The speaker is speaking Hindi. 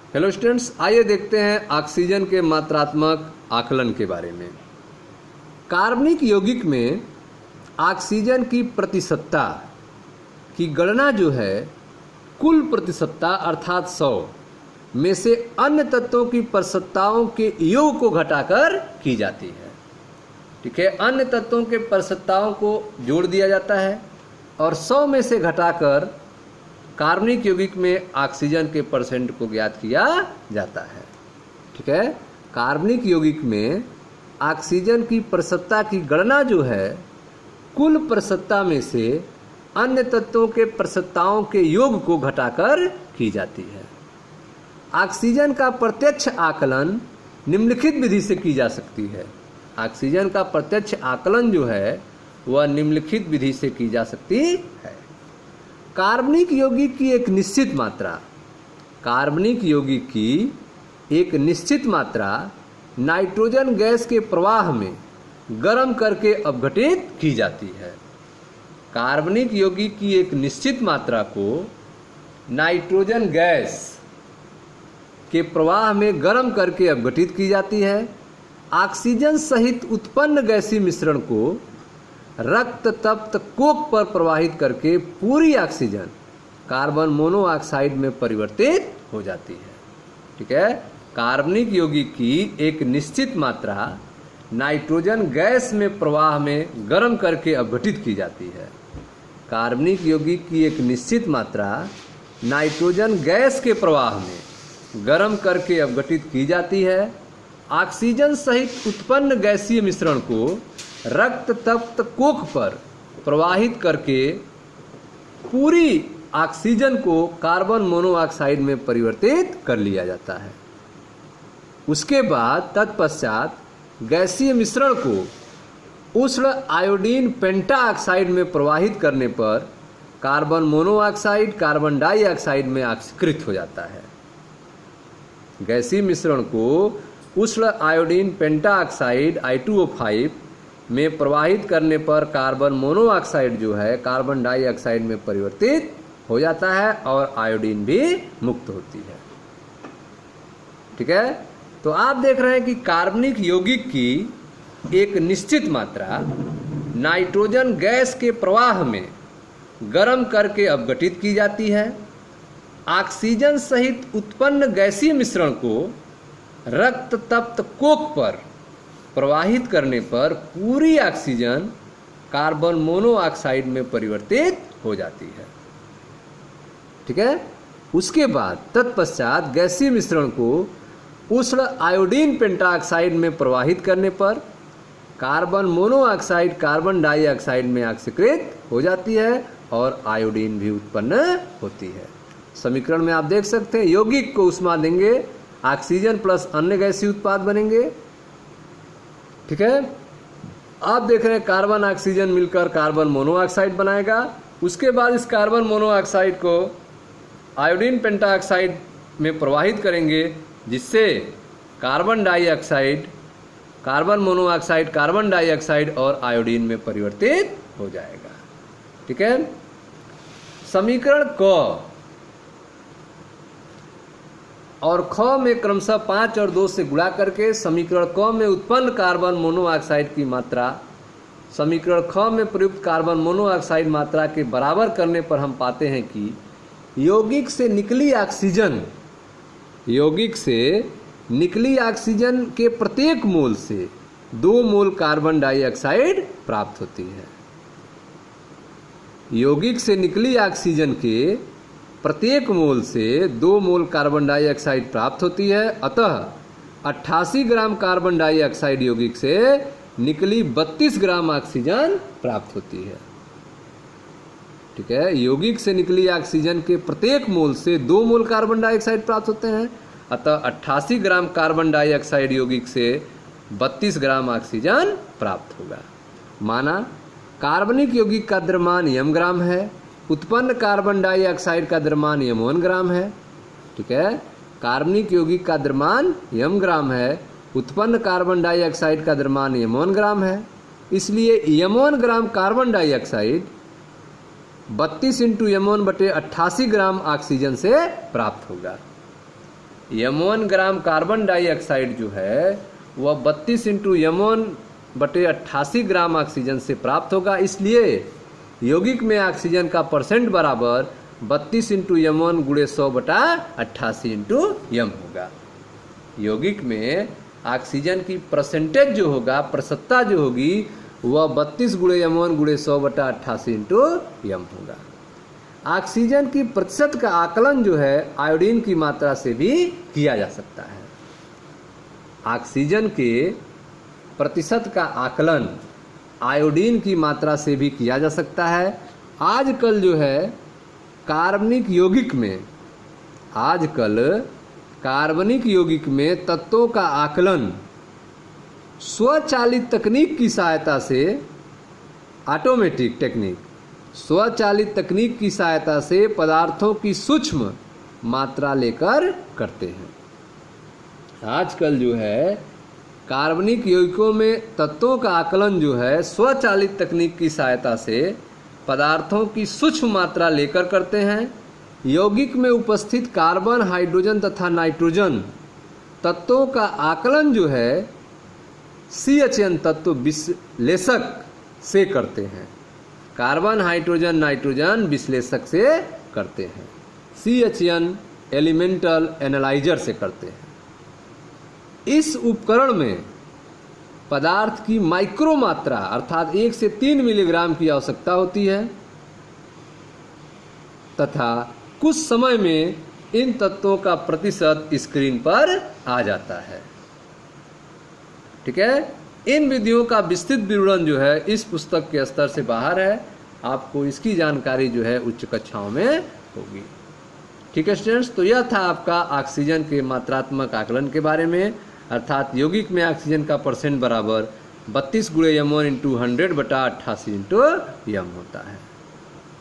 हेलो स्टूडेंट्स, आइए देखते हैं ऑक्सीजन के मात्रात्मक आकलन के बारे में। कार्बनिक यौगिक में ऑक्सीजन की प्रतिशतता की गणना जो है कुल प्रतिशतता अर्थात 100 में से अन्य तत्वों की प्रतिशतताओं के योग को घटाकर की जाती है। ठीक है, अन्य तत्वों के प्रतिशतताओं को जोड़ दिया जाता है और 100 में से घटाकर कार्बनिक यौगिक में ऑक्सीजन के परसेंट को ज्ञात किया जाता है। ठीक है, कार्बनिक यौगिक में ऑक्सीजन की प्रतिशतता की गणना जो है कुल प्रतिशतता में से अन्य तत्वों के प्रतिशतताओं के योग को घटाकर की जाती है। ऑक्सीजन का प्रत्यक्ष आकलन निम्नलिखित विधि से की जा सकती है। ऑक्सीजन का प्रत्यक्ष आकलन जो है वह निम्नलिखित विधि से की जा सकती है। कार्बनिक यौगिक की एक निश्चित मात्रा, कार्बनिक यौगिक की एक निश्चित मात्रा नाइट्रोजन गैस के प्रवाह में गर्म करके अपघटित की जाती है। कार्बनिक यौगिक की एक निश्चित मात्रा को नाइट्रोजन गैस के प्रवाह में गर्म करके अपघटित की जाती है। ऑक्सीजन सहित उत्पन्न गैसीय मिश्रण को रक्त तप्त कोक पर प्रवाहित करके पूरी ऑक्सीजन कार्बन मोनोऑक्साइड में परिवर्तित हो जाती है। ठीक है, कार्बनिक यौगिक की एक निश्चित मात्रा नाइट्रोजन गैस में प्रवाह में गर्म करके अपघटित की जाती है। कार्बनिक यौगिक की एक निश्चित मात्रा नाइट्रोजन गैस के प्रवाह में गर्म करके अपघटित की जाती है। ऑक्सीजन सहित उत्पन्न गैसीय मिश्रण को रक्त तप्त कोक पर प्रवाहित करके पूरी ऑक्सीजन को कार्बन मोनोऑक्साइड में परिवर्तित कर लिया जाता है। उसके बाद तत्पश्चात गैसीय मिश्रण को उष्ण आयोडीन पेंटाऑक्साइड में प्रवाहित करने पर कार्बन मोनोऑक्साइड कार्बन डाइऑक्साइड में ऑक्सीकृत हो जाता है। गैसीय मिश्रण को उष्ण आयोडीन पेंटाऑक्साइड I2O5 में प्रवाहित करने पर कार्बन मोनोऑक्साइड जो है कार्बन डाइऑक्साइड में परिवर्तित हो जाता है और आयोडीन भी मुक्त होती है। ठीक है, तो आप देख रहे हैं कि कार्बनिक यौगिक की एक निश्चित मात्रा नाइट्रोजन गैस के प्रवाह में गर्म करके अपघटित की जाती है। ऑक्सीजन सहित उत्पन्न गैसीय मिश्रण को रक्त तप्त कोक पर प्रवाहित करने पर पूरी ऑक्सीजन कार्बन मोनोऑक्साइड में परिवर्तित हो जाती है। ठीक है, उसके बाद तत्पश्चात गैसीय मिश्रण को उष्ण आयोडीन पेंटाऑक्साइड में प्रवाहित करने पर कार्बन मोनोऑक्साइड कार्बन डाइऑक्साइड में ऑक्सीकृत हो जाती है और आयोडीन भी उत्पन्न होती है। समीकरण में आप देख सकते हैं यौगिक को ऊष्मा देंगे, ऑक्सीजन प्लस अन्य गैसीय उत्पाद बनेंगे। ठीक है, आप देख रहे हैं कार्बन ऑक्सीजन मिलकर कार्बन मोनोऑक्साइड बनाएगा। उसके बाद इस कार्बन मोनोऑक्साइड को आयोडीन पेंटाऑक्साइड में प्रवाहित करेंगे जिससे carbon dioxide carbon monoxide carbon dioxide और आयोडीन में परिवर्तित हो जाएगा। ठीक है, समीकरण क और ख में क्रमशः 5 और 2 से गुणा करके समीकरण क में उत्पन्न कार्बन मोनोऑक्साइड की मात्रा समीकरण ख में प्रयुक्त कार्बन मोनोऑक्साइड मात्रा के बराबर करने पर हम पाते हैं कि यौगिक से निकली ऑक्सीजन के प्रत्येक मोल से 2 मोल कार्बन डाइऑक्साइड प्राप्त होती है। यौगिक से निकली ऑक्सीजन के प्रत्येक मोल से 2 मोल कार्बन डाइऑक्साइड प्राप्त होती है। अतः 88 ग्राम कार्बन डाइऑक्साइड यौगिक से निकली 32 ग्राम ऑक्सीजन प्राप्त होती है। ठीक है, यौगिक से निकली ऑक्सीजन के प्रत्येक मोल से 2 मोल कार्बन डाइऑक्साइड प्राप्त होते हैं। अतः 88 ग्राम कार्बन डाइऑक्साइड यौगिक से 32 ग्राम ऑक्सीजन प्राप्त होगा। माना कार्बनिक यौगिक का द्रव्यमान m ग्राम है, उत्पन्न कार्बन डाइऑक्साइड का द्रव्यमान m1 ग्राम है। ठीक है, कार्बनिक यौगिक का द्रव्यमान m ग्राम है, उत्पन्न कार्बन डाइऑक्साइड का द्रव्यमान m1 ग्राम है। इसलिए m1 gram carbon dioxide 32 × m1/88 gram oxygen से प्राप्त होगा। M1 ग्राम कार्बन डाइऑक्साइड जो है वह 32 इंटू M1/88 ग्राम ऑक्सीजन से प्राप्त होगा। इसलिए यौगिक में ऑक्सीजन का परसेंट बराबर 32 इंटू M1 गुणे 100/88 इंटू M होगा। यौगिक में ऑक्सीजन की परसेंटेज जो होगा, प्रतिशतता जो होगी, वह 32 गुणे M1 गुणे 100/88 इंटू M होगा। ऑक्सीजन की प्रतिशत का आकलन जो है आयोडीन की मात्रा से भी किया जा सकता है। ऑक्सीजन के प्रतिशत का आकलन आयोडीन की मात्रा से भी किया जा सकता है। आजकल जो है कार्बनिक यौगिक में तत्वों का आकलन स्वचालित तकनीक की सहायता से, ऑटोमेटिक टेक्निक, स्वचालित तकनीक की सहायता से पदार्थों की सूक्ष्म मात्रा लेकर करते हैं। आजकल जो है कार्बनिक यौगिकों में तत्वों का आकलन जो है स्वचालित तकनीक की सहायता से पदार्थों की सूक्ष्म मात्रा लेकर करते हैं। यौगिक में उपस्थित कार्बन, हाइड्रोजन तथा नाइट्रोजन तत्वों का आकलन जो है CHN तत्व विश्लेषक से करते हैं। कार्बन, हाइड्रोजन, नाइट्रोजन विश्लेषक से करते हैं। CHN एलिमेंटल एनालाइजर से करते हैं। इस उपकरण में पदार्थ की माइक्रो मात्रा अर्थात 1 से 3 मिलीग्राम की आवश्यकता होती है तथा कुछ समय में इन तत्वों का प्रतिशत स्क्रीन पर आ जाता है। ठीक है, इन विधियों का विस्तृत विवरण जो है इस पुस्तक के स्तर से बाहर है। आपको इसकी जानकारी जो है उच्च कक्षाओं में होगी। ठीक है स्टूडेंट्स, तो यह था आपका ऑक्सीजन के मात्रात्मक आकलन के बारे में, अर्थात यौगिक में ऑक्सीजन का परसेंट बराबर 32 गुणे M1 इंटू 100/88 इंटू M होता है।